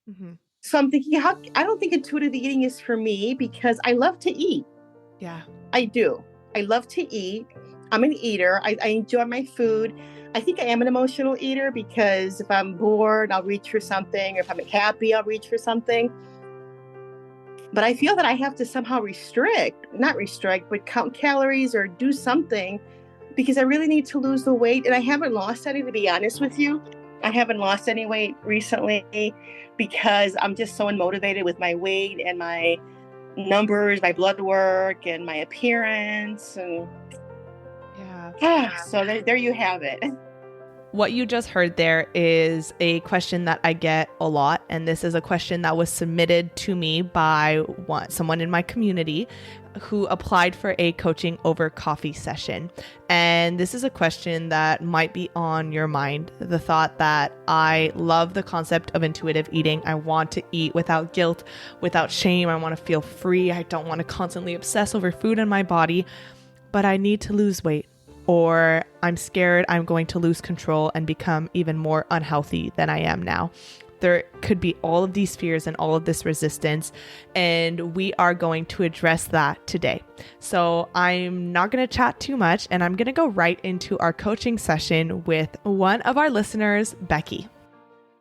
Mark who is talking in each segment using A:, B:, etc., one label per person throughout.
A: Hmm.
B: So I'm thinking, how I don't think intuitive eating is for me because I love to eat.
A: Yeah.
B: I do. I love to eat. I'm an eater. I enjoy my food. I think I am an emotional eater because if I'm bored, I'll reach for something. Or if I'm happy, I'll reach for something. But I feel that I have to somehow not restrict, but count calories or do something because I really need to lose the weight. And I haven't lost any, to be honest with you. I haven't lost any weight recently because I'm just so unmotivated with my weight and my numbers, my blood work, and my appearance. And
A: Yeah.
B: so there you have it.
A: What you just heard there is a question that I get a lot. And this is a question that was submitted to me by someone in my community who applied for a coaching over coffee session. And this is a question that might be on your mind. The thought that I love the concept of intuitive eating. I want to eat without guilt, without shame. I want to feel free. I don't want to constantly obsess over food in my body, but I need to lose weight, or I'm scared I'm going to lose control and become even more unhealthy than I am now. There could be all of these fears and all of this resistance, and we are going to address that today. So I'm not going to chat too much, and I'm going to go right into our coaching session with one of our listeners, Becky.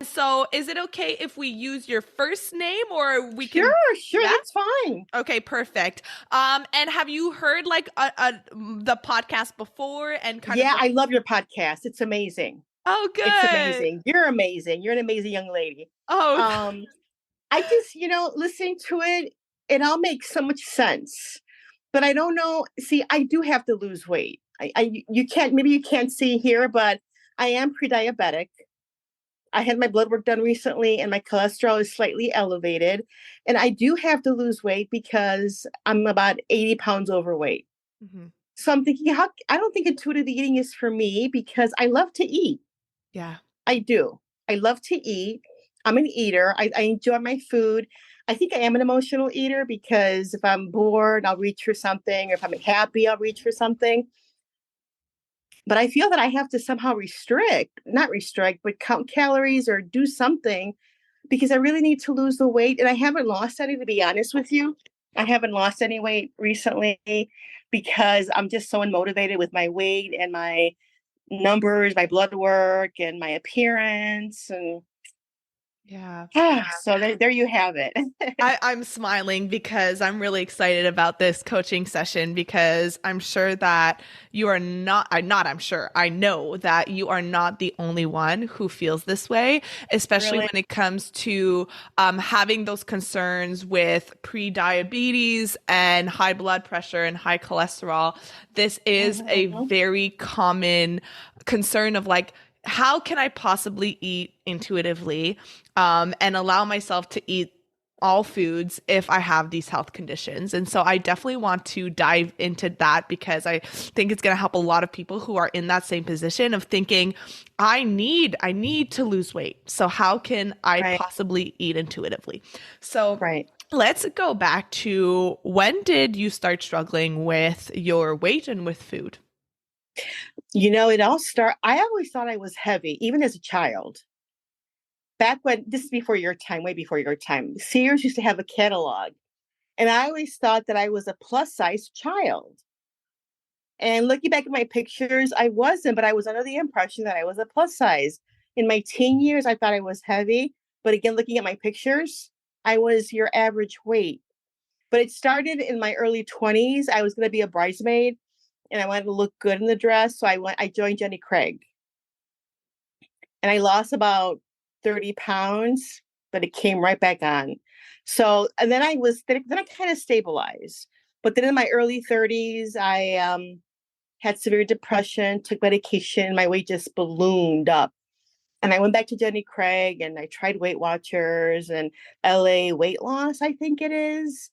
A: So is it okay if we use your first name, or we can?
B: Sure,
A: Yeah.
B: that's fine.
A: Okay, perfect. And have you heard like the podcast before and kind of
B: Yeah, I love your podcast. It's amazing.
A: Oh,
B: It's
A: good.
B: amazing. You're amazing. You're an amazing young lady.
A: Oh,
B: Um, I just, listening to it, it all makes so much sense. But I don't know. See, I do have to lose weight. You can't, maybe you can't see here, but I am pre-diabetic. I had my blood work done recently and my cholesterol is slightly elevated. And I do have to lose weight because I'm about 80 pounds overweight.
A: hmm.
B: So I'm thinking, how I don't think intuitive eating is for me because I love to eat.
A: Yeah.
B: I do. I love to eat. I'm an eater. I enjoy my food. I think I am an emotional eater because if I'm bored, I'll reach for something. Or if I'm happy, I'll reach for something. But I feel that I have to somehow not restrict, but count calories or do something because I really need to lose the weight. And I haven't lost any, to be honest with you. I haven't lost any weight recently because I'm just so unmotivated with my weight and my numbers, my blood work, and my appearance. And
A: Yeah.
B: so there you have it.
A: I'm smiling because I'm really excited about this coaching session, because I'm sure that you are not, I'm sure, I know that you are not the only one who feels this way, especially
B: Really?
A: when it comes to having those concerns with pre-diabetes and high blood pressure and high cholesterol. This is a
B: Mhm.
A: very common concern of like, how can I possibly eat intuitively and allow myself to eat all foods if I have these health conditions? And so I definitely want to dive into that because I think it's going to help a lot of people who are in that same position of thinking, I need to lose weight. So how can I
B: Right,
A: possibly eat intuitively? So
B: right.
A: let's go back to, when did you start struggling with your weight and with food?
B: It all I always thought I was heavy, even as a child. Back when, this is before your time, way before your time, Sears used to have a catalog. And I always thought that I was a plus size child. And looking back at my pictures, I wasn't, but I was under the impression that I was a plus size. In my teen years, I thought I was heavy. But again, looking at my pictures, I was your average weight. But it started in my early 20s. I was going to be a bridesmaid and I wanted to look good in the dress. So I joined Jenny Craig and I lost about 30 pounds, but it came right back on. So, and then I kind of stabilized. But then in my early 30s, I had severe depression, took medication, my weight just ballooned up. And I went back to Jenny Craig and I tried Weight Watchers and LA Weight Loss, I think it is,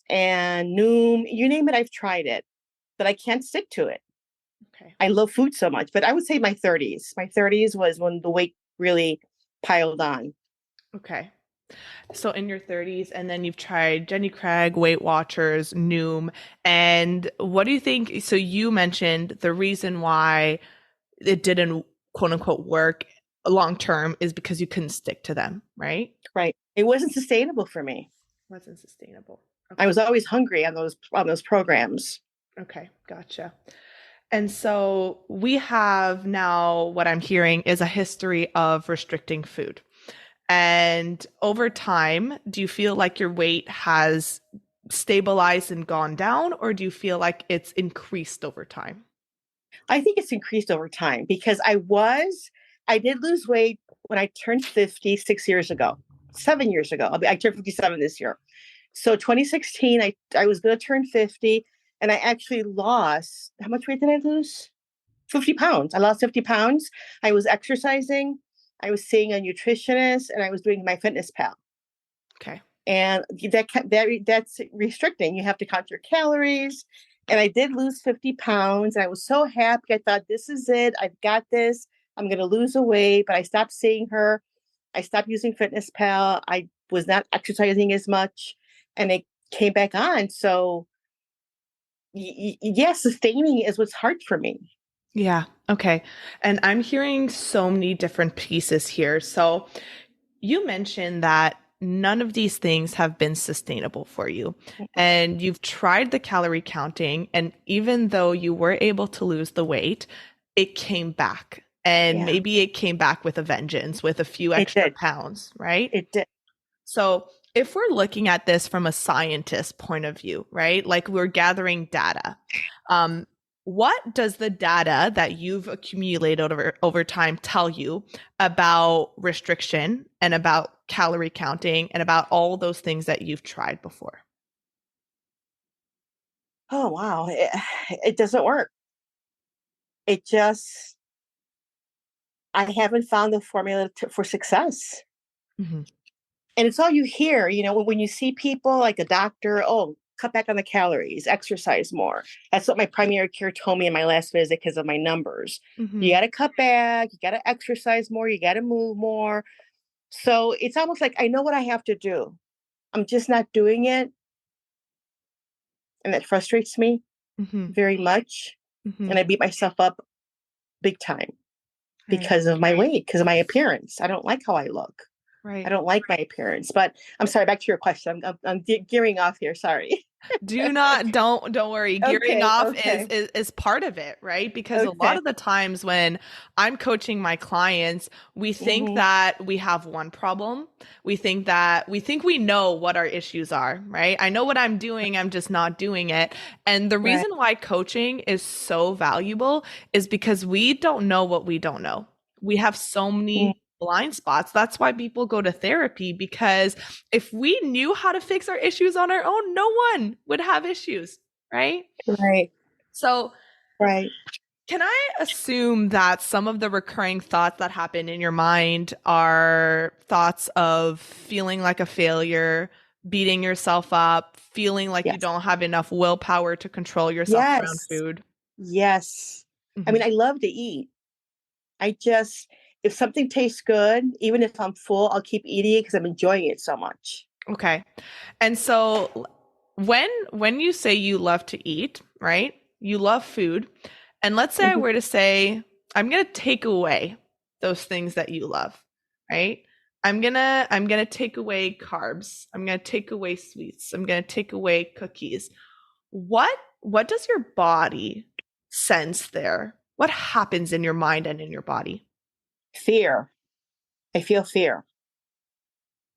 B: and Noom, you name it, I've tried it, but I can't stick to it.
A: Okay.
B: I love food so much, but I would say my 30s. My 30s was when the weight really piled on.
A: Okay. So in your 30s, and then you've tried Jenny Craig, Weight Watchers, Noom. And what do you think? So you mentioned the reason why it didn't quote unquote work long term is because you couldn't stick to them, right?
B: Right. It wasn't sustainable for me.
A: Wasn't sustainable.
B: I
A: Okay.
B: was always hungry on those programs.
A: Okay. Gotcha. And so we have now what I'm hearing is a history of restricting food. And over time, do you feel like your weight has stabilized and gone down, or do you feel like it's increased over time?
B: I think it's increased over time because I did lose weight when I turned 50 6 years ago, 7 years ago. I turned 57 this year. So 2016, I was going to turn 50 and I actually lost, how much weight did I lose? 50 pounds. I lost 50 pounds. I was exercising. I was seeing a nutritionist and I was doing my fitness pal.
A: Okay.
B: And that's restricting. You have to count your calories. And I did lose 50 pounds. And I was so happy. I thought, this is it. I've got this. I'm going to lose the weight. But I stopped seeing her. I stopped using Fitness Pal. I was not exercising as much. And it came back on. So, yeah, sustaining is what's hard for me.
A: Yeah. Okay. And I'm hearing so many different pieces here. So you mentioned that none of these things have been sustainable for you. And you've tried the calorie counting. And even though you were able to lose the weight, it came back. And
B: Yeah,
A: maybe it came back with a vengeance, with a few
B: it
A: extra
B: did.
A: pounds, right?
B: It did.
A: So if we're looking at this from a scientist point of view, right? Like we're gathering data. Um, what does the data that you've accumulated over time tell you about restriction and about calorie counting and about all those things that you've tried before?
B: Oh, wow. It doesn't work. It just, I haven't found the formula for success.
A: Hmm.
B: And it's all you hear, when you see people like a doctor, oh, cut back on the calories, exercise more. That's what my primary care told me in my last visit because of my numbers. You
A: Hmm.
B: got to cut back, you got to exercise more, you got to move more. So it's almost like I know what I have to do. I'm just not doing it. And that frustrates me
A: Hmm.
B: very much.
A: Hmm.
B: And I beat myself up big time
A: Right.
B: because of my weight, because of my appearance. I don't like how I look. I
A: Right.
B: don't like my appearance. But I'm sorry, back to your question. I'm gearing off here. Sorry.
A: Do not don't worry. Gearing
B: Okay,
A: off is,
B: okay,
A: is part of it, right? Because a lot
B: okay.
A: of the times when I'm coaching my clients, we think
B: Mhm.
A: that we have one problem. We think we know what our issues are, right? I know what I'm doing, I'm just not doing it. And the
B: Right.
A: reason why coaching is so valuable is because we don't know what we don't know. We have so
B: Mm.
A: many blind spots. That's why people go to therapy, because if we knew how to fix our issues on our own, no one would have issues, right?
B: Right,
A: So,
B: right.
A: can I assume that some of the recurring thoughts that happen in your mind are thoughts of feeling like a failure, beating yourself up, feeling like you
B: Yes.
A: don't have enough willpower to control yourself around
B: Yes.
A: food?
B: Yes. I
A: Hmm.
B: mean, I love to eat. I just, if something tastes good, even if I'm full, I'll keep eating it because I'm enjoying it so much.
A: Okay. And so when you say you love to eat, right? You love food. And let's say I
B: Mhm.
A: were to say, I'm going to take away those things that you love, right? I'm going to take away carbs. I'm going to take away sweets. I'm going to take away cookies. What does your body sense there? What happens in your mind and in your body?
B: Fear. I feel fear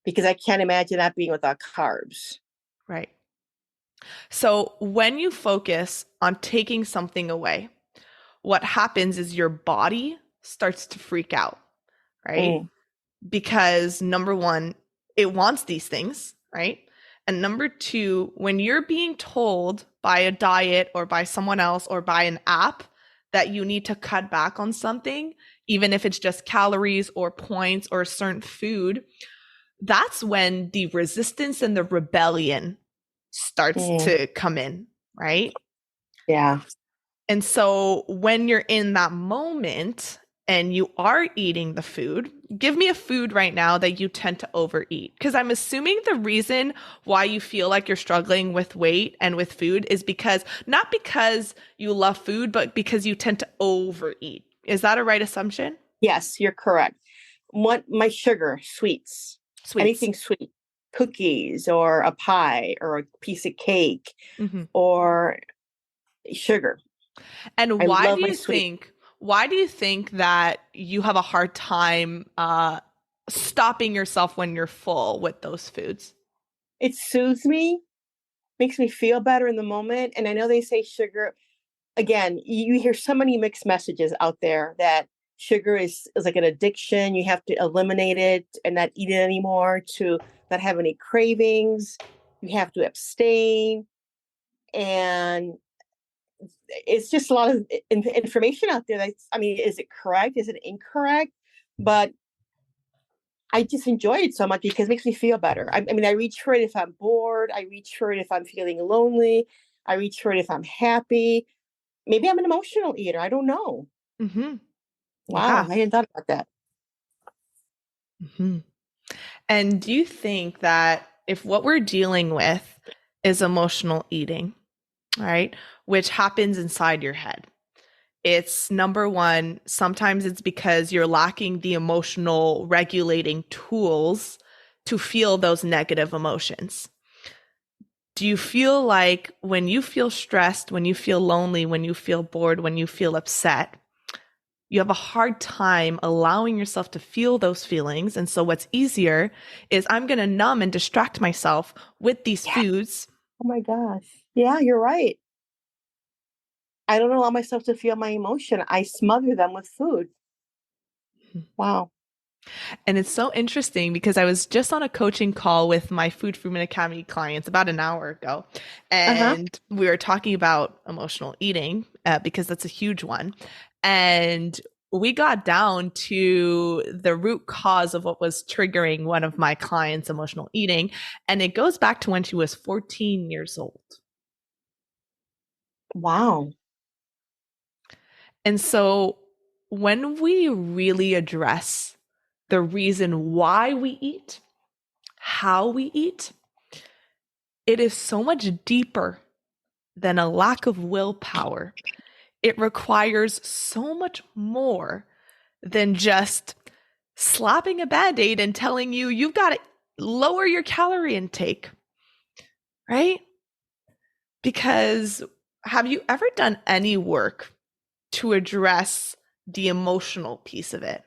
B: because I can't imagine not being without carbs.
A: Right. So when you focus on taking something away, what happens is your body starts to freak out, right?
B: Mm.
A: Because number one, it wants these things, right? And number two, when you're being told by a diet or by someone else or by an app that you need to cut back on something, even if it's just calories or points or a certain food, that's when the resistance and the rebellion starts
B: Mm.
A: to come in, right?
B: Yeah.
A: And so when you're in that moment and you are eating the food, give me a food right now that you tend to overeat. Because I'm assuming the reason why you feel like you're struggling with weight and with food is because not because you love food, but because you tend to overeat. Is that a right assumption?
B: Yes, you're correct. what my sugar, sweets,
A: Sweets.
B: anything sweet, cookies or a pie or a piece of cake
A: Hmm.
B: or sugar.
A: And
B: I love my sweet.
A: why do you think that you have a hard time stopping yourself when you're full with those foods?
B: It soothes me, makes me feel better in the moment. And I know they say sugar, again, you hear so many mixed messages out there that sugar is like an addiction. You have to eliminate it and not eat it anymore to not have any cravings. You have to abstain. And it's just a lot of information out there. That's, I mean, is it correct? Is it incorrect? But I just enjoy it so much because it makes me feel better. I mean, I reach for it if I'm bored. I reach for it if I'm feeling lonely. I reach for it if I'm happy. Maybe I'm an emotional eater. I don't know.
A: Hmm.
B: Wow,
A: Yeah.
B: I hadn't thought about that.
A: Hmm. And do you think that if what we're dealing with is emotional eating, right, which happens inside your head, it's number one, sometimes it's because you're lacking the emotional regulating tools to feel those negative emotions. Do you feel like when you feel stressed, when you feel lonely, when you feel bored, when you feel upset, you have a hard time allowing yourself to feel those feelings? And so what's easier is I'm going to numb and distract myself with these
B: Yeah.
A: foods.
B: Oh my gosh. Yeah, you're right. I don't allow myself to feel my emotion. I smother them with food. Wow.
A: And it's so interesting because I was just on a coaching call with my Food Freeman Academy clients about an hour ago.
B: Uh-huh.
A: And we were talking about emotional eating because that's a huge one. And we got down to the root cause of what was triggering one of my clients' emotional eating. And it goes back to when she was 14 years old.
B: Wow.
A: And so when we really address the reason why we eat, how we eat, it is so much deeper than a lack of willpower. It requires so much more than just slapping a band aid and telling you you've got to lower your calorie intake, right? Because have you ever done any work to address the emotional piece of it?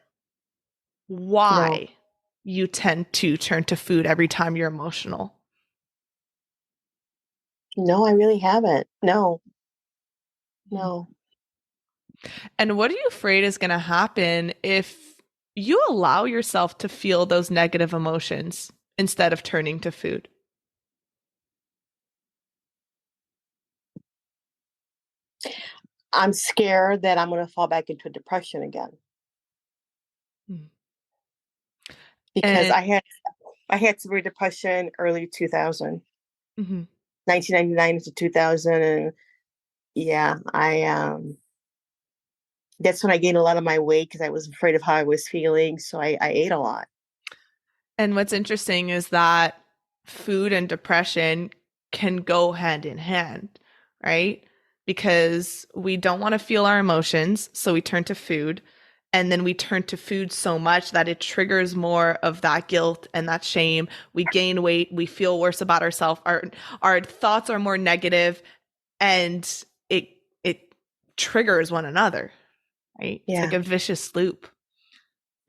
B: No.
A: Why you tend to turn to food every time you're emotional?
B: No, I really haven't. No. No.
A: And what are you afraid is going to happen if you allow yourself to feel those negative emotions instead of turning to food?
B: I'm scared that I'm going to fall back into depression again
A: Mm.
B: because
A: And
B: I had severe depression early 2000,
A: mhm.
B: 1999 to 2000, and yeah, I that's when I gained a lot of my weight because I was afraid of how I was feeling, so I ate a lot.
A: And what's interesting is that food and depression can go hand in hand, right? Because we don't want to feel our emotions, so we turn to food. And then we turn to food so much that it triggers more of that guilt and that shame. We gain weight, we feel worse about ourselves. Our thoughts are more negative, and it it triggers one another, right? It's like
B: Yeah,
A: a vicious loop.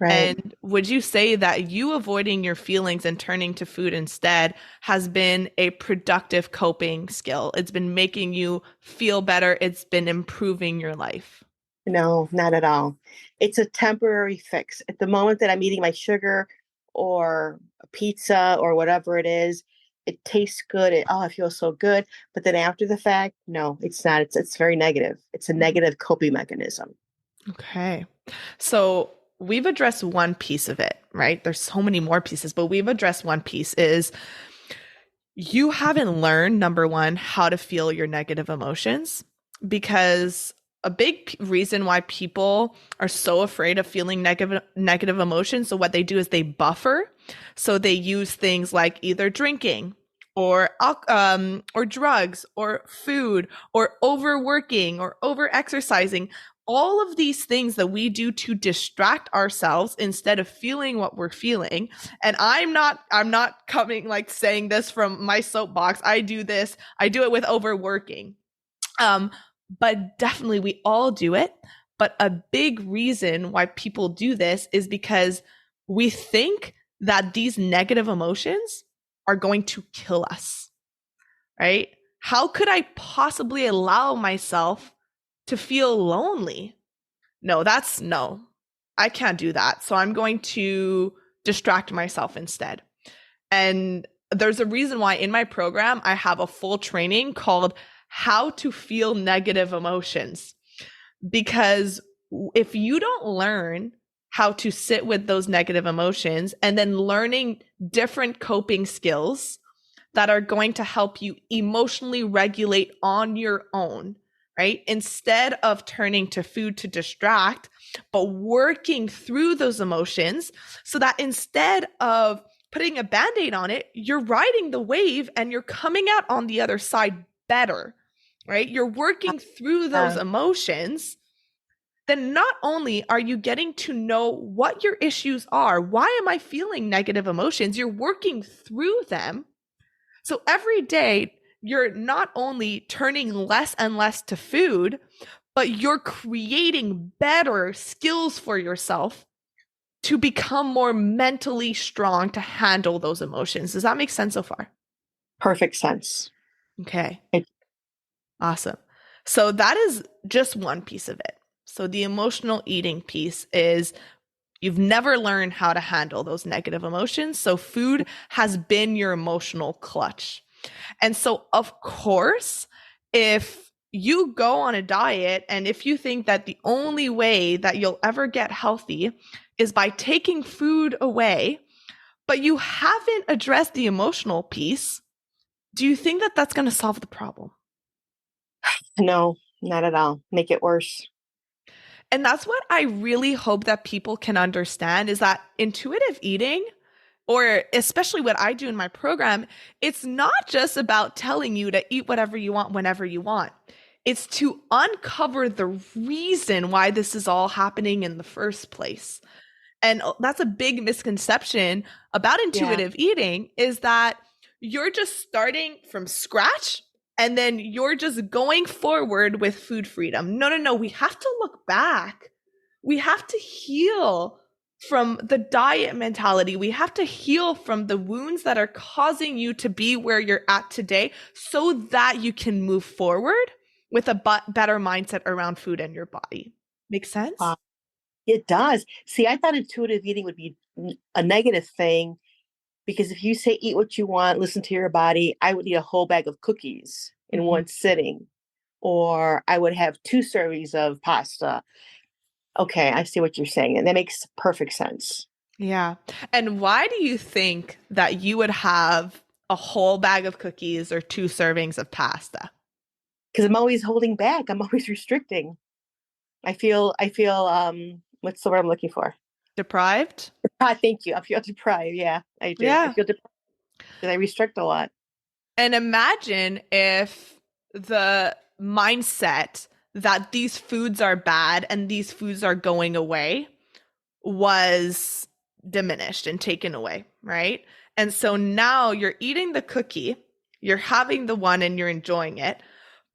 B: right.
A: And would you say that you avoiding your feelings and turning to food instead has been a productive coping skill? It's been making you feel better, it's been improving your life.
B: No, not at all. It's a temporary fix. At the moment that I'm eating my sugar or a pizza or whatever it is, it tastes good. Oh, I feel so good. But then after the fact, no, it's not. It's very negative. It's a negative coping mechanism.
A: Okay. So we've addressed one piece of it, right? There's so many more pieces, but we've addressed one piece is you haven't learned, number one, how to feel your negative emotions because a big reason why people are so afraid of feeling negative emotions. So what they do is they buffer. So they use things like either drinking or drugs or food or overworking or over exercising, all of these things that we do to distract ourselves instead of feeling what we're feeling. And I'm not coming like saying this from my soapbox. I do this. I do it with overworking. Um, but definitely we all do it. But a big reason why people do this is because we think that these negative emotions are going to kill us, right? How could I possibly allow myself to feel lonely? No, I can't do that. So I'm going to distract myself instead. And there's a reason why in my program, I have a full training called How to Feel Negative Emotions. Because if you don't learn how to sit with those negative emotions and then learning different coping skills that are going to help you emotionally regulate on your own, right? Instead of turning to food to distract, but working through those emotions so that instead of putting a band aid on it, you're riding the wave and you're coming out on the other side better, right? You're working through those emotions. Then not only are you getting to know what your issues are, why am I feeling negative emotions? You're working through them. So every day, you're not only turning less and less to food, but you're creating better skills for yourself to become more mentally strong to handle those emotions. Does that make sense so far?
B: Perfect sense.
A: Okay,
B: It,
A: awesome. So that is just one piece of it. So the emotional eating piece is you've never learned how to handle those negative emotions. So food has been your emotional clutch. And so, of course, if you go on a diet and if you think that the only way that you'll ever get healthy is by taking food away, but you haven't addressed the emotional piece, do you think that that's going to solve the problem?
B: no, not at all. Make it worse.
A: And that's what I really hope that people can understand is that intuitive eating, or especially what I do in my program, it's not just about telling you to eat whatever you want whenever you want. It's to uncover the reason why this is all happening in the first place. And that's a big misconception about
B: Yeah,
A: intuitive eating is that you're just starting from scratch and then you're just going forward with food freedom. No, no, no. We have to look back. We have to heal from the diet mentality. We have to heal from the wounds that are causing you to be where you're at today so that you can move forward with a better mindset around food and your body. Make sense?
B: uh, it does. See, I thought intuitive eating would be a negative thing because if you say eat what you want, listen to your body, I would eat a whole bag of cookies in
A: Mhm.
B: one sitting, or I would have two servings of pasta. Okay, I see what you're saying, and that makes perfect sense.
A: Yeah. And why do you think that you would have a whole bag of cookies or two servings of pasta?
B: Because I'm always holding back. I'm always restricting. I feel what's the word I'm looking for?
A: Deprived?
B: Thank you. I feel deprived. Yeah, I do. I
A: Yeah.
B: feel deprived because I restrict a lot.
A: And imagine if the mindset that these foods are bad and these foods are going away was diminished and taken away, right? And so now you're eating the cookie, you're having the one and you're enjoying it,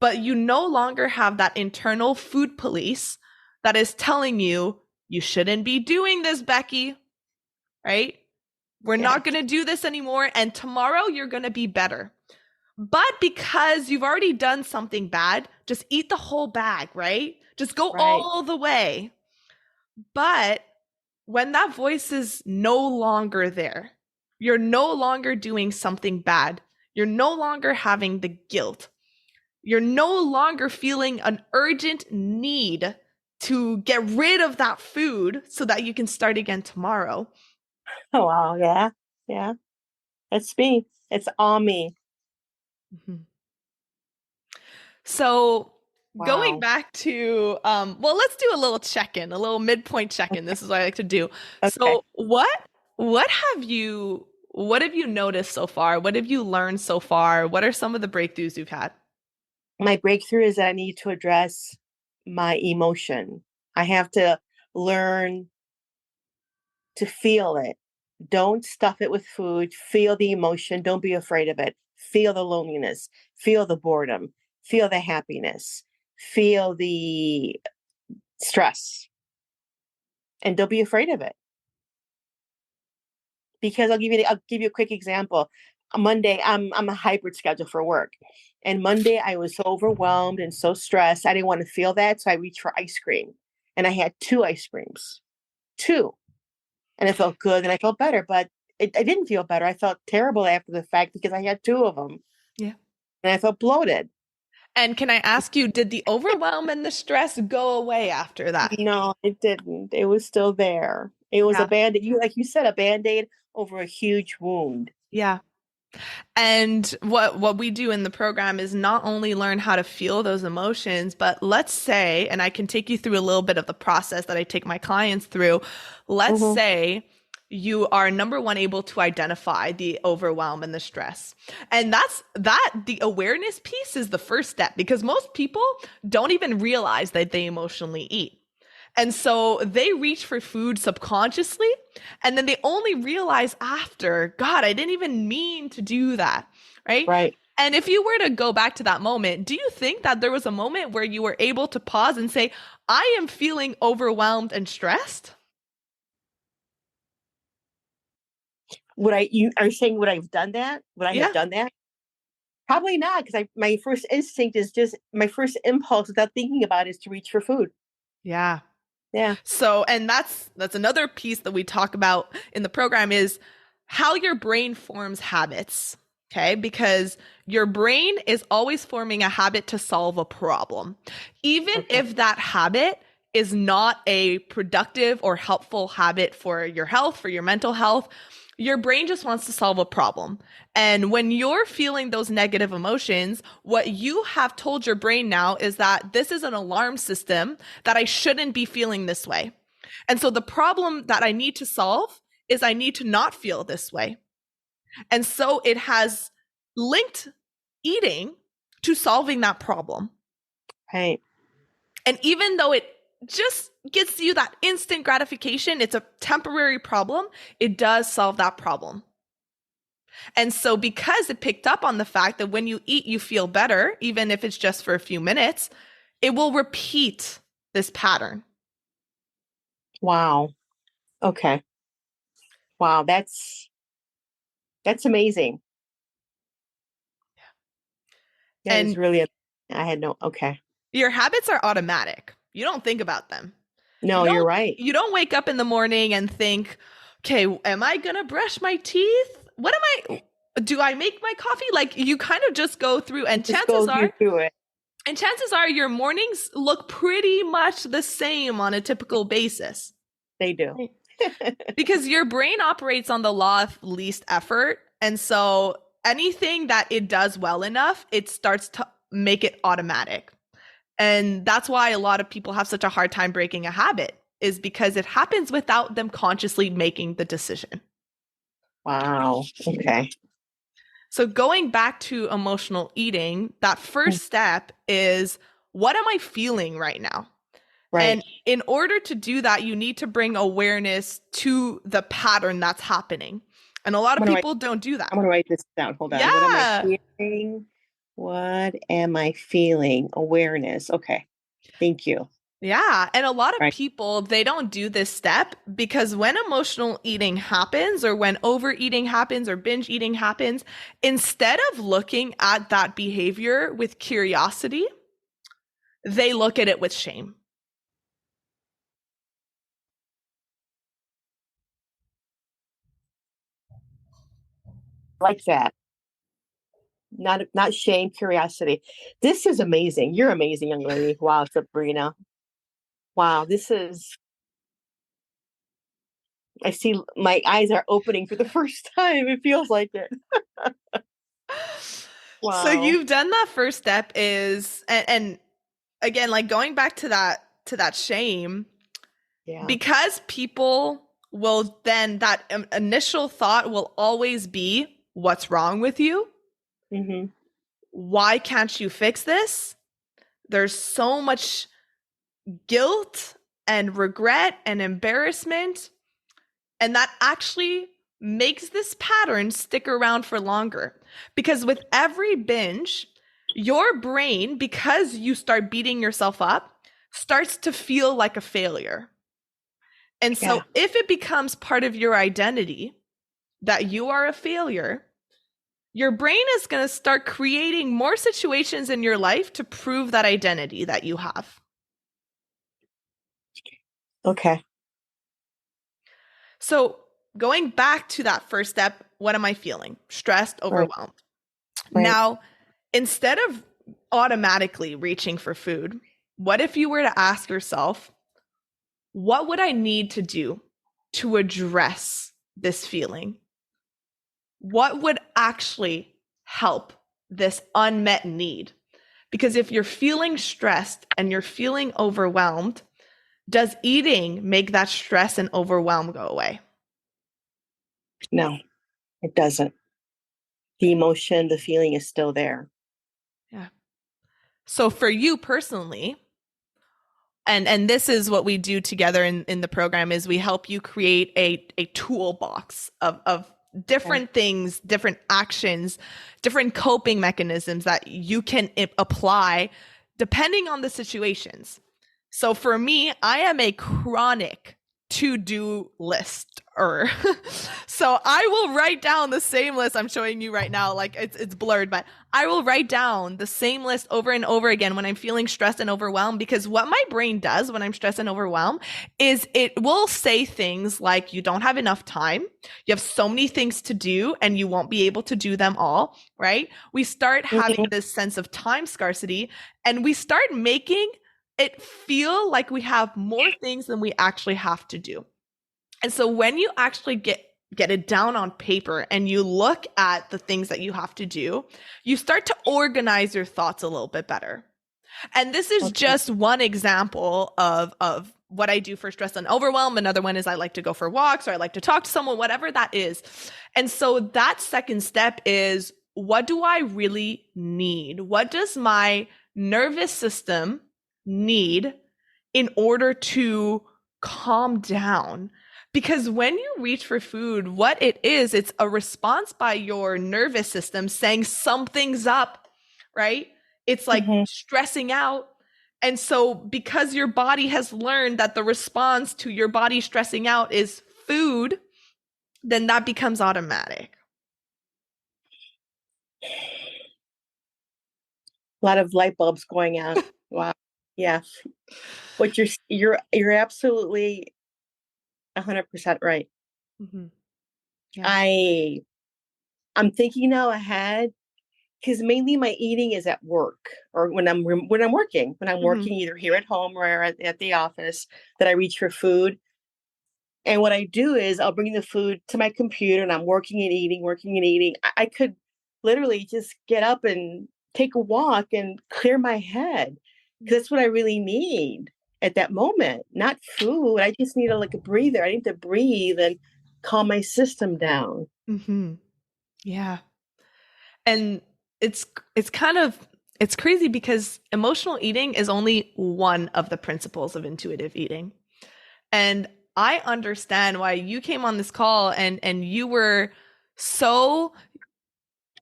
A: but you no longer have that internal food police that is telling you, you shouldn't be doing this, Becky, right? We're
B: Yeah,
A: not going to do this anymore. And tomorrow you're going to be better. But because you've already done something bad, just eat the whole bag, right? Just go
B: right.
A: all the way. But when that voice is no longer there, you're no longer doing something bad. You're no longer having the guilt. You're no longer feeling an urgent need to get rid of that food so that you can start again tomorrow.
B: Oh wow, yeah, yeah. It's me. It's all me.
A: Mhm. So going
B: Wow.
A: back to well, let's do a little check-in, a little midpoint check-in. This is what I like to do.
B: Okay.
A: So what have you noticed so far? What have you learned so far? What are some of the breakthroughs you've had?
B: My breakthrough is that I need to address my emotion. I have to learn to feel it. Don't stuff it with food. Feel the emotion. Don't be afraid of it. Feel the loneliness. Feel the boredom. Feel the happiness. Feel the stress. And don't be afraid of it. Because I'll give you a quick example. Monday, I'm a hybrid schedule for work. And Monday I was so overwhelmed and so stressed. I didn't want to feel that. So I reached for ice cream. And I had two ice creams. Two. And it felt good and I felt better, but I didn't feel better. I felt terrible after the fact because I had two of them
A: Yeah.
B: and I felt bloated.
A: And can I ask you, did the overwhelm and the stress go away after that?
B: No, it didn't. It was still there. It was a
A: Yeah.
B: band-aid. Like you said, a band-aid over a huge wound.
A: Yeah. And what we do in the program is not only learn how to feel those emotions, but let's say, and I can take you through a little bit of the process that I take my clients through. Let's
B: Mm-hmm.
A: say you are number one able to identify the overwhelm and the stress. And the awareness piece is the first step because most people don't even realize that they emotionally eat. And so they reach for food subconsciously. And then they only realize after, God, I didn't even mean to do that. Right.
B: Right.
A: And if you were to go back to that moment, do you think that there was a moment where you were able to pause and say, I am feeling overwhelmed and stressed?
B: You are you saying would I have done that? Would I have
A: Yeah.
B: done that? Probably not, because my first instinct is just my first impulse without thinking about it is to reach for food.
A: Yeah.
B: Yeah.
A: So, and that's another piece that we talk about in the program is how your brain forms habits. Okay? Because your brain is always forming a habit to solve a problem. Even
B: Okay.
A: if that habit is not a productive or helpful habit for your health, for your mental health, your brain just wants to solve a problem. And when you're feeling those negative emotions, what you have told your brain now is that this is an alarm system that I shouldn't be feeling this way. And so the problem that I need to solve is I need to not feel this way. And so it has linked eating to solving that problem.
B: Right.
A: And even though it just gets you that instant gratification, it's a temporary problem, it does solve that problem. And so because it picked up on the fact that when you eat, you feel better, even if it's just for a few minutes, it will repeat this pattern.
B: Wow. Okay. Wow. That's amazing. That is
A: And
B: really, I had no, okay.
A: your habits are automatic. You don't think about them. You
B: No, you're
A: don't
B: right.
A: you don't wake up in the morning and think, "Okay, am I going to brush my teeth? What am I do I make my coffee?" Like you kind of just go through and
B: Just go you do it.
A: chances are your mornings look pretty much the same on a typical basis.
B: They do.
A: Because your brain operates on the law of least effort. And so anything that it does well enough, it starts to make it automatic. And that's why a lot of people have such a hard time breaking a habit, is because it happens without them consciously making the decision.
B: Wow. Okay.
A: So going back to emotional eating, that first step is, what am I feeling right now?
B: Right.
A: And in order to do that, you need to bring awareness to the pattern that's happening. And a lot of people don't do that.
B: I'm going to write this down. Hold on.
A: Yeah.
B: What am I feeling? What am I feeling? Awareness. Okay. Thank you.
A: Yeah. And a lot of people, they don't do this step because when emotional eating happens, or when overeating happens, or binge eating happens, instead of looking at that behavior with curiosity, they look at it with shame.
B: Like that. Not shame, curiosity. This is amazing. You're amazing, young lady. Wow, Sabrina. Wow, this is, I see my eyes are opening for the first time. It feels like it.
A: So
B: Wow.
A: you've done that first step is, and again, like going back to that shame,
B: Yeah.
A: because people will then, that initial thought will always be, what's wrong with you?
B: Mm-hmm.
A: Why can't you fix this? There's so much guilt and regret and embarrassment. And that actually makes this pattern stick around for longer. Because with every binge, your brain, because you start beating yourself up, starts to feel like a failure. And so
B: Yeah.
A: if it becomes part of your identity that you are a failure, your brain is going to start creating more situations in your life to prove that identity that you have.
B: Okay.
A: So going back to that first step, what am I feeling? Stressed,
B: Right.
A: overwhelmed.
B: Right.
A: Now, instead of automatically reaching for food, what if you were to ask yourself, what would I need to do to address this feeling? What would actually help this unmet need? Because if you're feeling stressed and you're feeling overwhelmed, does eating make that stress and overwhelm go away?
B: No, it doesn't. The emotion, the feeling is still there.
A: Yeah. So for you personally, and this is what we do together in the program is we help you create a toolbox of
B: Okay.
A: different things, different actions, different coping mechanisms that you can apply depending on the situations. So for me, I am a chronic to-do list or so I will write down the same list I'm showing you right now. Like it's blurred, but I will write down the same list over and over again when I'm feeling stressed and overwhelmed, because what my brain does when I'm stressed and overwhelmed is it will say things like, you don't have enough time, you have so many things to do and you won't be able to do them all, right? We start having
B: Mhm.
A: this sense of time scarcity and we start making it feel like we have more things than we actually have to do. And so when you actually get it down on paper and you look at the things that you have to do, you start to organize your thoughts a little bit better. And this is
B: Okay.
A: just one example of what I do for stress and overwhelm. Another one is I like to go for walks or I like to talk to someone, whatever that is. And so that second step is, what do I really need? What does my nervous system need in order to calm down? Because when you reach for food, what it is, it's a response by your nervous system saying something's up, right? It's like
B: Mhm.
A: stressing out. And so, because your body has learned that the response to your body stressing out is food, then that becomes automatic.
B: A lot of light bulbs going out. Wow. Yeah. What you're absolutely 100% right.
A: Mm-hmm. Yeah.
B: I I'm thinking now ahead because mainly my eating is at work or when I'm working. When I'm
A: Mm-hmm.
B: working either here at home or at the office, that I reach for food. And what I do is I'll bring the food to my computer and I'm working and eating, working and eating. I could literally just get up and take a walk and clear my head because that's what I really need at that moment, not food. I just need like a breather. I need to breathe and calm my system down.
A: Mm-hmm. Yeah. And it's it's kind of it's crazy because emotional eating is only one of the principles of intuitive eating. And I understand why you came on this call and you were so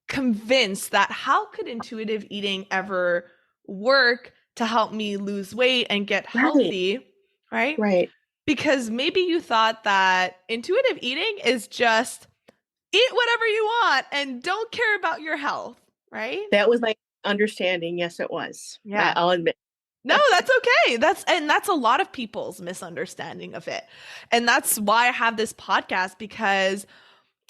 A: convinced that how could intuitive eating ever work to help me lose weight and get
B: Right,
A: healthy, right?
B: right.
A: Because maybe you thought that intuitive eating is just eat whatever you want and don't care about your health, right?
B: That was my understanding. Yes, it was.
A: Yeah.
B: I'll admit.
A: No, that's okay. That's a lot of people's misunderstanding of it. And that's why I have this podcast, because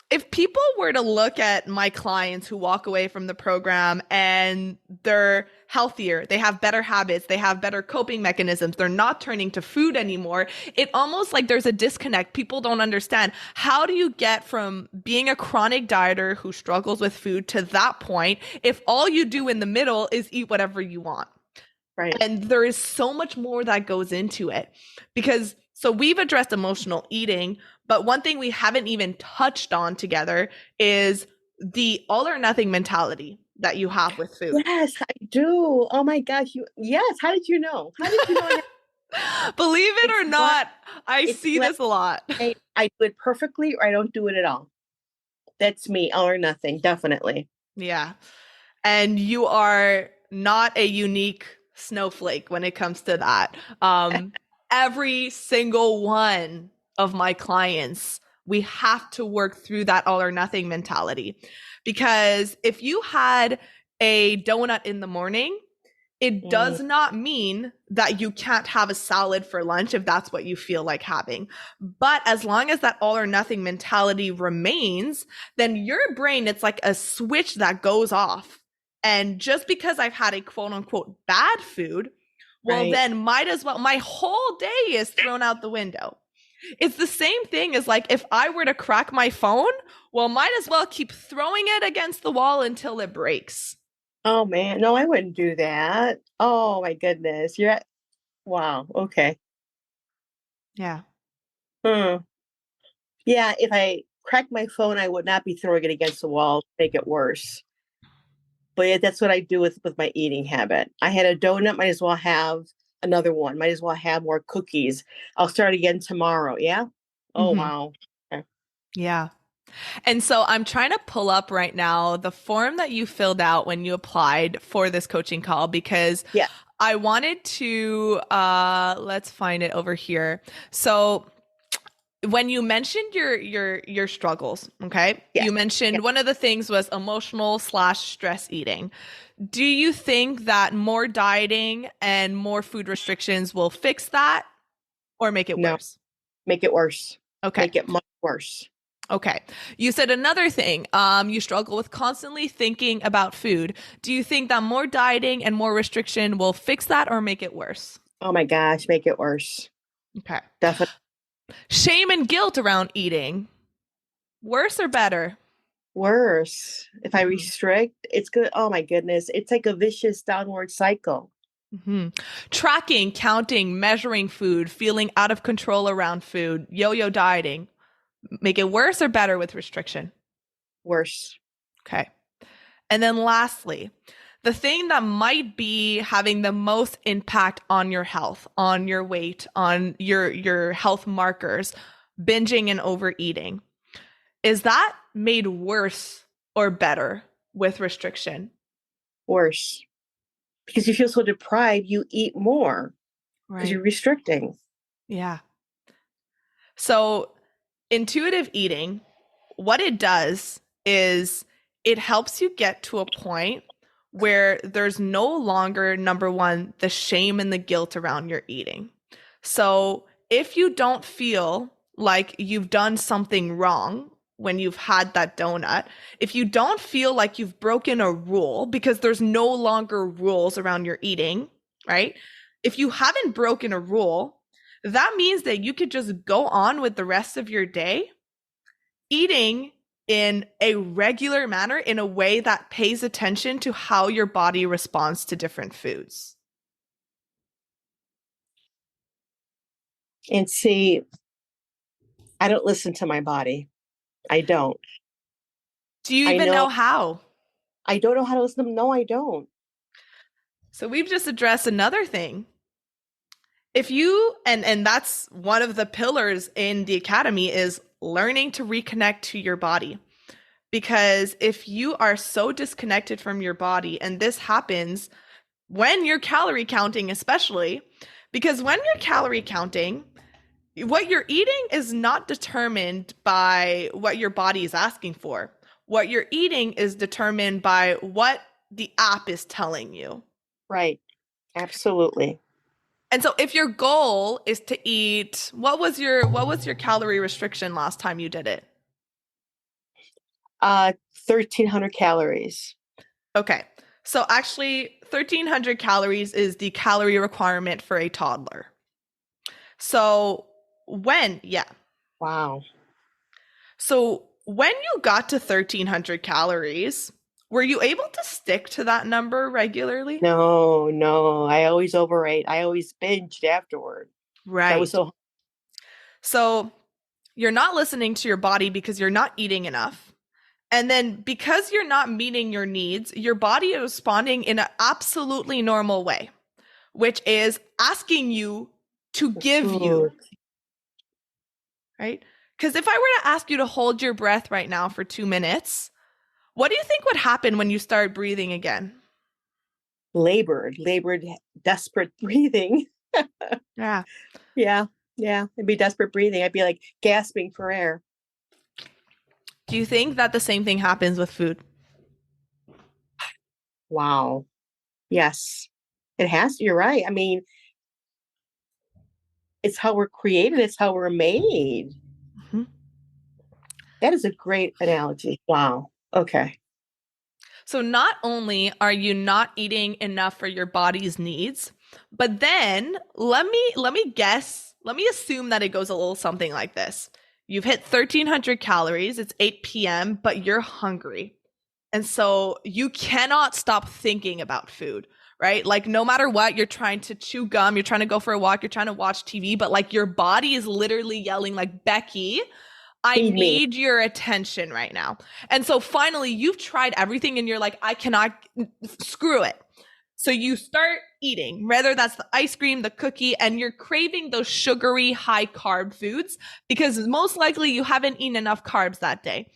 A: if people were to look at my clients who walk away from the program and they're healthier, they have better habits, they have better coping mechanisms, they're not turning to food anymore, it almost like there's a disconnect. People don't understand, how do you get from being a chronic dieter who struggles with food to that point if all you do in the middle is eat whatever you want?
B: Right.
A: And there is so much more that goes into it, because so we've addressed emotional eating, but one thing we haven't even touched on together is the all or nothing mentality that you have with food.
B: Yes, I do. Oh my gosh. Yes. How did you know? How did you know I had?
A: Believe it
B: It's
A: or
B: black.
A: not, I
B: It's
A: see
B: black.
A: this a lot.
B: I do it perfectly, or I don't do it at all. That's me, all or nothing, definitely.
A: Yeah. And you are not a unique snowflake when it comes to that. Every single one of my clients, we have to work through that all or nothing mentality. Because if you had a donut in the morning, it
B: Mm,
A: does not mean that you can't have a salad for lunch if that's what you feel like having. But as long as that all or nothing mentality remains, then your brain, it's like a switch that goes off. And just because I've had a quote unquote bad food, well,
B: right.
A: then might as well, my whole day is thrown out the window. It's the same thing as like if I were to crack my phone, well, might as well keep throwing it against the wall until it breaks.
B: Oh man, no, I wouldn't do that. Oh my goodness. Wow, okay.
A: Yeah.
B: Hmm. Yeah, if I cracked my phone, I would not be throwing it against the wall to make it worse. But yeah, that's what I do with my eating habit. I had a donut, might as well have another one. Might as well have more cookies. I'll start again tomorrow. Yeah. Oh
A: Mm-hmm.
B: wow. Okay.
A: Yeah. And so I'm trying to pull up right now the form that you filled out when you applied for this coaching call because
B: Yeah.
A: I wanted to let's find it over here. So when you mentioned your struggles, okay?
B: Yes.
A: You
B: Yeah.
A: mentioned one of the things was emotional slash stress eating. Do you think that more dieting and more food restrictions will fix that or make it
B: No,
A: worse?
B: make it worse.
A: Okay.
B: Make it much worse.
A: Okay. You said another thing. You struggle with constantly thinking about food. Do you think that more dieting and more restriction will fix that or make it worse?
B: Oh my gosh, make it worse.
A: Okay.
B: Definitely
A: Shame and guilt around eating. Worse or better?
B: worse. If I
A: Mhm.
B: restrict, it's good. Oh my goodness. It's like a vicious downward cycle.
A: Mhm. Tracking, counting, measuring food, feeling out of control around food, yo-yo dieting. Make it worse or better with restriction?
B: Worse.
A: Okay. And then lastly, the thing that might be having the most impact on your health, on your weight, on your health markers, binging and overeating. Is that made worse or better with restriction?
B: Worse. Because you feel so deprived, you eat more because you're
A: Right.
B: restricting.
A: Yeah. So, intuitive eating, what it does is it helps you get to a point where there's no longer, number one, the shame and the guilt around your eating. So, if you don't feel like you've done something wrong when you've had that donut, if you don't feel like you've broken a rule because there's no longer rules around your eating, right? If you haven't broken a rule, that means that you could just go on with the rest of your day eating in a regular manner in a way that pays attention to how your body responds to different foods.
B: And see, I don't listen to my body. I don't.
A: Do you
B: I
A: even
B: know
A: know how?
B: I don't know how to listen to them. No, I don't.
A: So we've just addressed another thing. If you and that's one of the pillars in the academy is learning to reconnect to your body. Because if you are so disconnected from your body and this happens when you're calorie counting especially because when you're calorie counting what you're eating is not determined by what your body is asking for. What you're eating is determined by what the app is telling you.
B: Right. Absolutely.
A: And so if your goal is to eat, what was your calorie restriction last time you did it?
B: 1,300 calories.
A: Okay. So actually 1300 calories is the calorie requirement for a toddler. So yeah.
B: Wow.
A: So when you got to 1300 calories, were you able to stick to that number regularly?
B: No, no. I always overate. I always binged afterward. I was
A: Right.
B: so
A: So you're not listening to your body because you're not eating enough. And then because you're not meeting your needs, your body is responding in an absolutely normal way, which is asking you to give you,
B: Food.
A: right? Because if I were to ask you to hold your breath right now for 2 minutes, what do you think would happen when you start breathing again?
B: Labored, desperate breathing.
A: Yeah.
B: Yeah. Yeah. It'd be desperate breathing. I'd be like gasping for air.
A: Do you think that the same thing happens with food?
B: Wow. Yes. It has to. You're right. I mean, it's how we're created, it's how we're made.
A: Mhm.
B: That is a great analogy. Wow. Okay.
A: So not only are you not eating enough for your body's needs, but then let me assume that it goes a little something like this. You've hit 1300 calories, it's 8 p.m., but you're hungry. And so you cannot stop thinking about food, right? Like no matter what, you're trying to chew gum, you're trying to go for a walk, you're trying to watch TV, but like your body is literally yelling like, "Becky, I
B: Feed me.
A: need your attention right now." And so finally, you've tried everything and you're like, "I cannot, screw it." So you start eating, whether that's the ice cream, the cookie, and you're craving those sugary, high carb foods because most likely you haven't eaten enough carbs that day,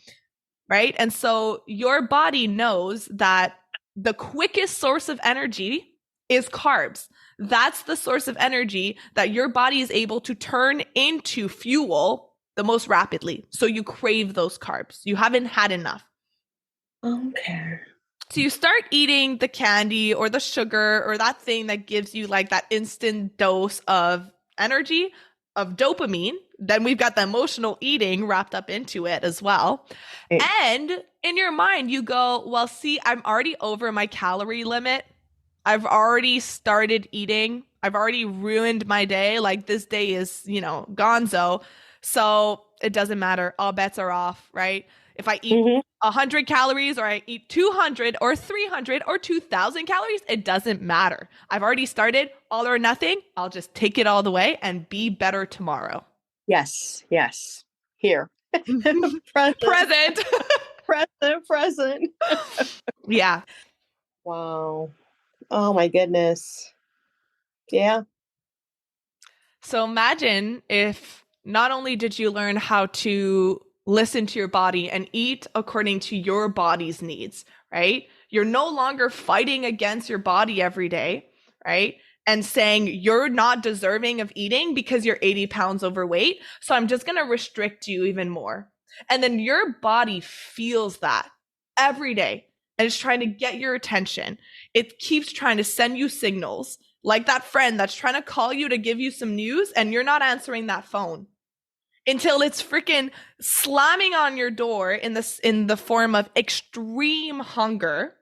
A: right? And so your body knows that the quickest source of energy is carbs. That's the source of energy that your body is able to turn into fuel the most rapidly. So you crave those carbs. You haven't had enough.
B: Okay.
A: So you start eating the candy or the sugar or that thing that gives you like that instant dose of energy, of dopamine. Then we've got the emotional eating wrapped up into it as well.
B: Right.
A: And in your mind, you go, "Well, see, I'm already over my calorie limit. I've already started eating. I've already ruined my day. Like this day is, gonzo. So it doesn't matter. All bets are off, right? If I eat
B: Mhm.
A: 100 calories or I eat 200 or 300 or 2000 calories, it doesn't matter. I've already started all or nothing. I'll just take it all the way and be better tomorrow."
B: Yes. Yes. Here. Present.
A: Present.
B: Present. Present.
A: Yeah.
B: Wow. Oh my goodness. Yeah.
A: So imagine if not only did you learn how to listen to your body and eat according to your body's needs, right? You're no longer fighting against your body every day, right? And saying you're not deserving of eating because you're 80 pounds overweight. So I'm just going to restrict you even more. And then your body feels that every day and it's trying to get your attention. It keeps trying to send you signals like that friend that's trying to call you to give you some news and you're not answering that phone until it's freaking slamming on your door in the form of extreme hunger.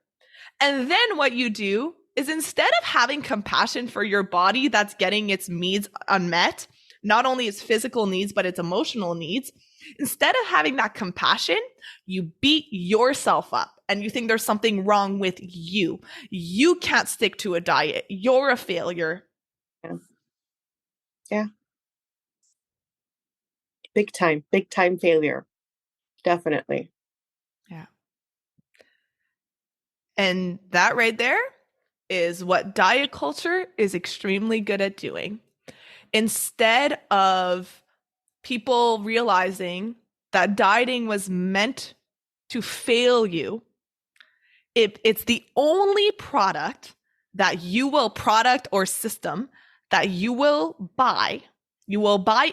A: And then what you do is instead of having compassion for your body that's getting its needs unmet, not only its physical needs but its emotional needs, instead of having that compassion, you beat yourself up and you think there's something wrong with you. You can't stick to a diet. You're a failure.
B: Yeah. Yeah. Big time failure. Definitely.
A: Yeah. And that right there is what diet culture is extremely good at doing. Instead of people realizing that dieting was meant to fail you, it's the only product or system that you will buy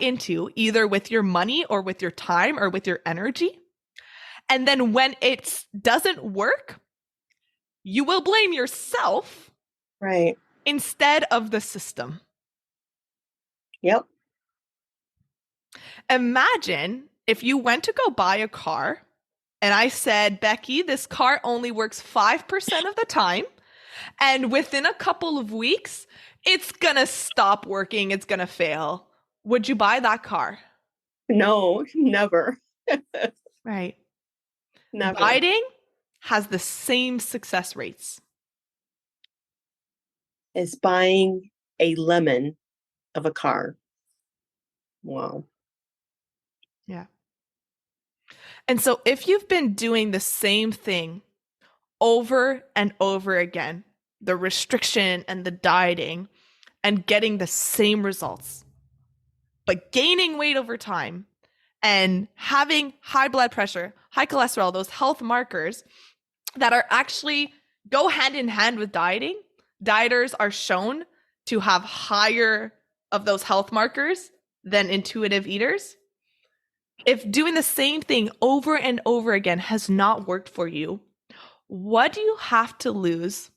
A: into either with your money or with your time or with your energy. And then when it doesn't work, you will blame yourself
B: Right.
A: instead of the system.
B: Yep.
A: Imagine if you went to go buy a car and I said, "Becky, this car only works 5% of the time. And within a couple of weeks, it's going to stop working. It's going to fail." Would you buy that car?
B: No, never.
A: Right.
B: Never.
A: Dieting has the same success rates.
B: Is buying a lemon of a car. Wow.
A: Yeah. And so if you've been doing the same thing over and over again, the restriction and the dieting, and getting the same results, but gaining weight over time and having high blood pressure, high cholesterol, those health markers that are actually go hand in hand with dieting. Dieters are shown to have higher of those health markers than intuitive eaters. If doing the same thing over and over again has not worked for you, what do you have to lose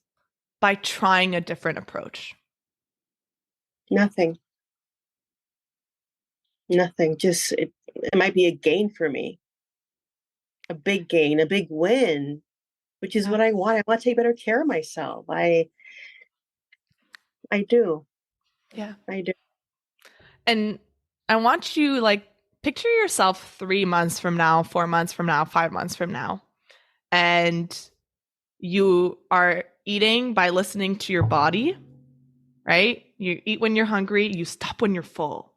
A: by trying a different approach?
B: Nothing. Nothing. Just it might be a gain for me. A big gain, a big win, which is what I want. I want to take better care of myself. I do.
A: Yeah.
B: I do.
A: And I want you picture yourself 3 months from now, 4 months from now, 5 months from now, and you are eating by listening to your body, right? You eat when you're hungry, you stop when you're full.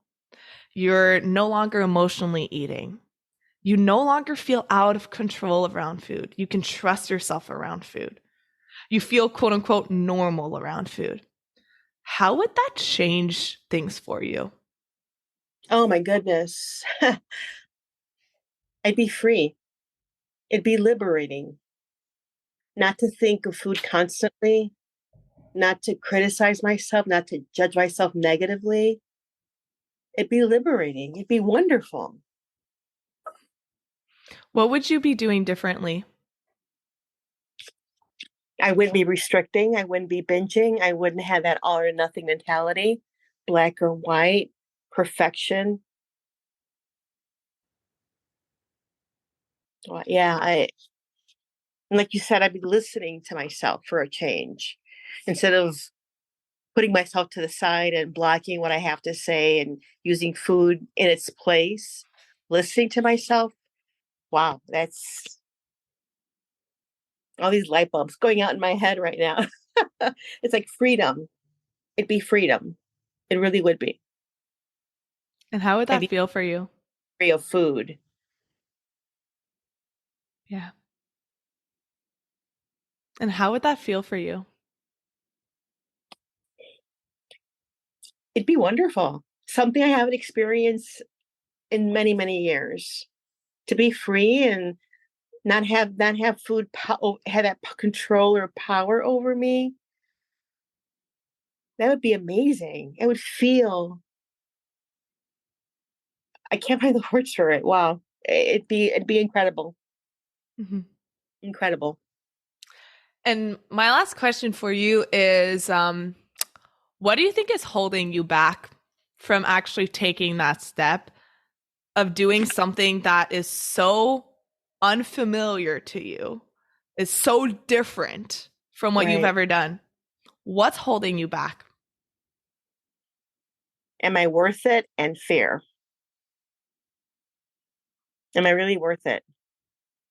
A: You're no longer emotionally eating. You no longer feel out of control around food. You can trust yourself around food. You feel quote unquote normal around food. How would that change things for you?
B: Oh my goodness. I'd be free. It'd be liberating not to think of food constantly, not to criticize myself, not to judge myself negatively. It'd be liberating. It'd be wonderful.
A: What would you be doing differently?
B: I wouldn't be restricting. I wouldn't be binging. I wouldn't have that all or nothing mentality, black or white, perfection. Well, yeah, like you said, I'd be listening to myself for a change instead of putting myself to the side and blocking what I have to say and using food in its place. Listening to myself. Wow, that's all these light bulbs going out in my head right now. It's like freedom. It'd be freedom. It really would be.
A: And how would
B: I'd
A: that
B: be
A: feel for you?
B: free of food.
A: Yeah. And how would that feel for you?
B: It'd be wonderful. Something I haven't experienced in many, many years. To be free and not have food have that control or power over me. That would be amazing. It would feel I can't find the words for it. Wow. It'd be incredible.
A: Mm-hmm.
B: Incredible.
A: And my last question for you is what do you think is holding you back from actually taking that step of doing something that is so unfamiliar to you, is so different from what you've
B: Right.
A: ever done? What's holding you back?
B: Am I worth it? And fear. Am I really worth it?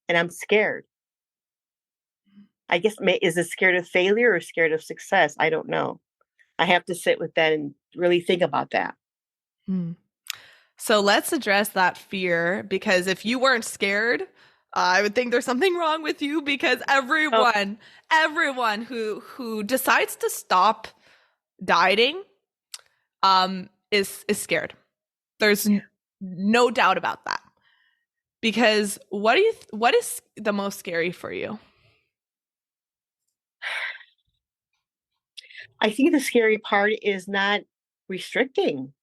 B: And I'm scared. I guess is it scared of failure or scared of success? I don't know. I have to sit with that and really think about that.
A: Hmm. So let's address that fear, because if you weren't scared, I would think there's something wrong with you, because
B: Oh,
A: everyone who decides to stop dieting is scared. There's no doubt about that. Because what is the most scary for you?
B: I think the scary part is not restricting,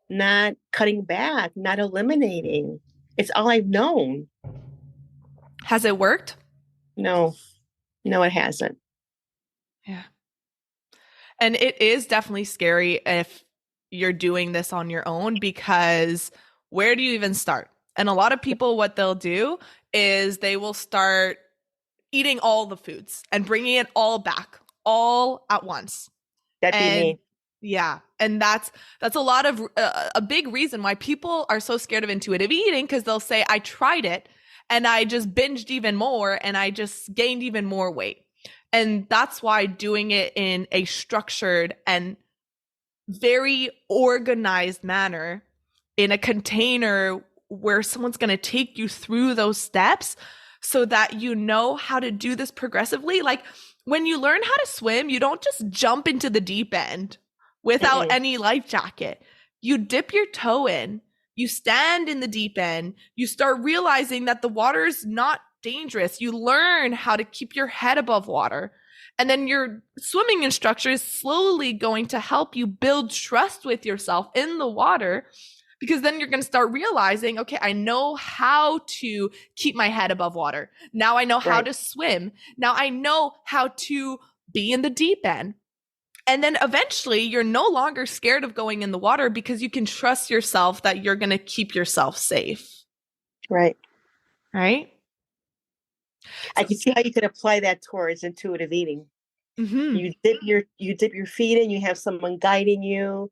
B: not cutting back, not eliminating. It's all I've known.
A: Has it worked?
B: No, no, it hasn't.
A: Yeah. And it is definitely scary if you're doing this on your own, because where do you even start? And a lot of people, what they'll do is they will start eating all the foods and bringing it all back all at once.
B: That'd be
A: And
B: me.
A: yeah, and that's a lot of a big reason why people are so scared of intuitive eating, because they'll say, I tried it and I just binged even more and I just gained even more weight. And that's why doing it in a structured and very organized manner, in a container where someone's going to take you through those steps so that you know how to do this progressively. Like when you learn how to swim, you don't just jump into the deep end without
B: Mm-mm.
A: any life jacket. You dip your toe in, you stand in the deep end, you start realizing that the water is not dangerous. You learn how to keep your head above water. And then your swimming instructor is slowly going to help you build trust with yourself in the water, because then you're going to start realizing, okay, I know how to keep my head above water. Now I know how to swim. Now I know how to be in the deep end. And then eventually you're no longer scared of going in the water because you can trust yourself that you're going to keep yourself safe.
B: Right.
A: Right?
B: I can see how you could apply that towards intuitive eating.
A: Mm-hmm.
B: You dip your feet in, you have someone guiding you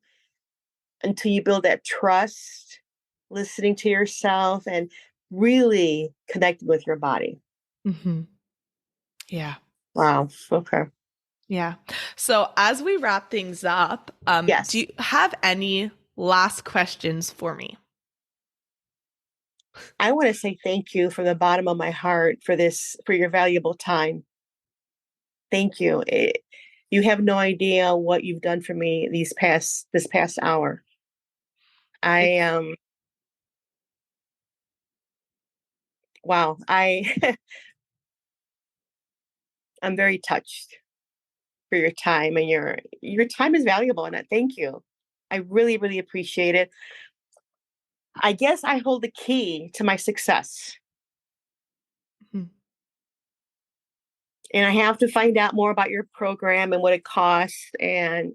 B: until you build that trust, listening to yourself and really connecting with your body.
A: Mm-hmm. Yeah.
B: Wow. Okay.
A: Yeah. So as we wrap things up,
B: Yes.
A: do you have any last questions for me?
B: I want to say thank you from the bottom of my heart for your valuable time. Thank you. You have no idea what you've done for me this past hour. Wow. I'm very touched for your time, and your time is valuable, and I thank you. I really, really appreciate it. I guess I hold the key to my success.
A: Mm-hmm.
B: And I have to find out more about your program and what it costs and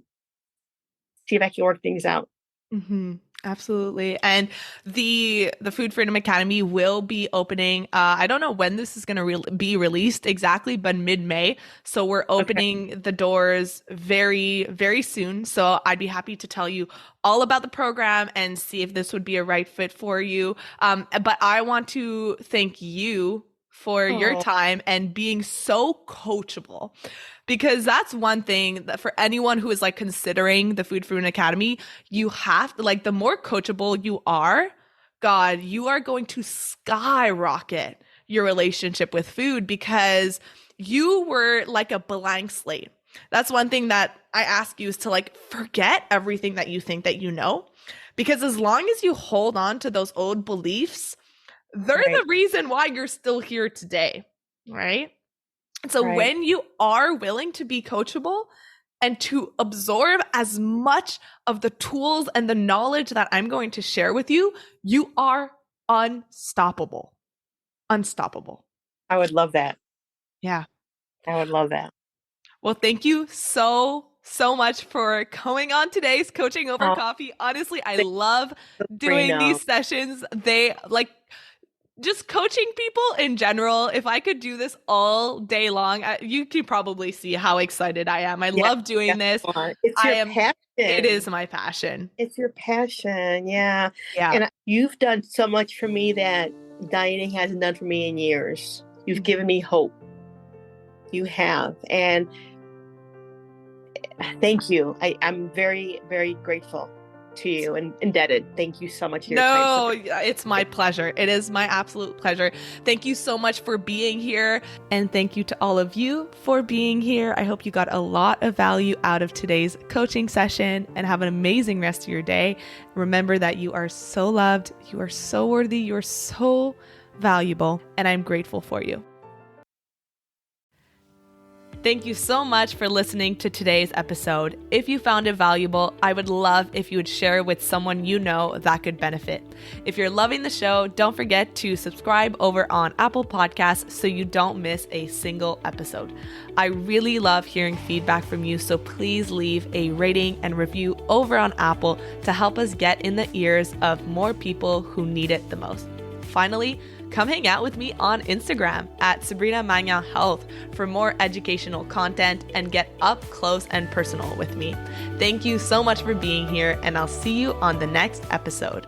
B: see if I can work things out.
A: Mm-hmm. Absolutely. And the Food Freedom Academy will be opening. I don't know when this is going to be released exactly, but mid-May. So we're opening the doors very, very soon. So I'd be happy to tell you all about the program and see if this would be a right fit for you. But I want to thank you for your time and being so coachable, because that's one thing that for anyone who is like considering the Food Freedom Academy, you have to, like, the more coachable you are, God, you are going to skyrocket your relationship with food, because you were like a blank slate. That's one thing that I ask you, is to like forget everything that you think that you know, because as long as you hold on to those old beliefs, they're the reason why you're still here today, right? So when you are willing to be coachable and to absorb as much of the tools and the knowledge that I'm going to share with you, you are unstoppable. Unstoppable.
B: I would love that.
A: Yeah.
B: I would love that.
A: Well, thank you so much for coming on today's Coaching Over Coffee. Honestly, I love doing these sessions. They like just coaching people in general. If I could do this all day long, you can probably see how excited I am. I love doing this.
B: It's your passion.
A: It is my passion.
B: It's your passion. Yeah.
A: Yeah.
B: And you've done so much for me that dieting hasn't done for me in years. You've given me hope. You have. And thank you. I'm very, very grateful to you and indebted. Thank you so much for your time.
A: No, it's my pleasure. It is my absolute pleasure. Thank you so much for being here. And thank you to all of you for being here. I hope you got a lot of value out of today's coaching session, and have an amazing rest of your day. Remember that you are so loved. You are so worthy. You are so valuable. And I'm grateful for you. Thank you so much for listening to today's episode. If you found it valuable, I would love if you would share it with someone you know that could benefit. If you're loving the show, don't forget to subscribe over on Apple Podcasts so you don't miss a single episode. I really love hearing feedback from you, so please leave a rating and review over on Apple to help us get in the ears of more people who need it the most. Finally, come hang out with me on Instagram at Sabrina Magna Health for more educational content and get up close and personal with me. Thank you so much for being here, and I'll see you on the next episode.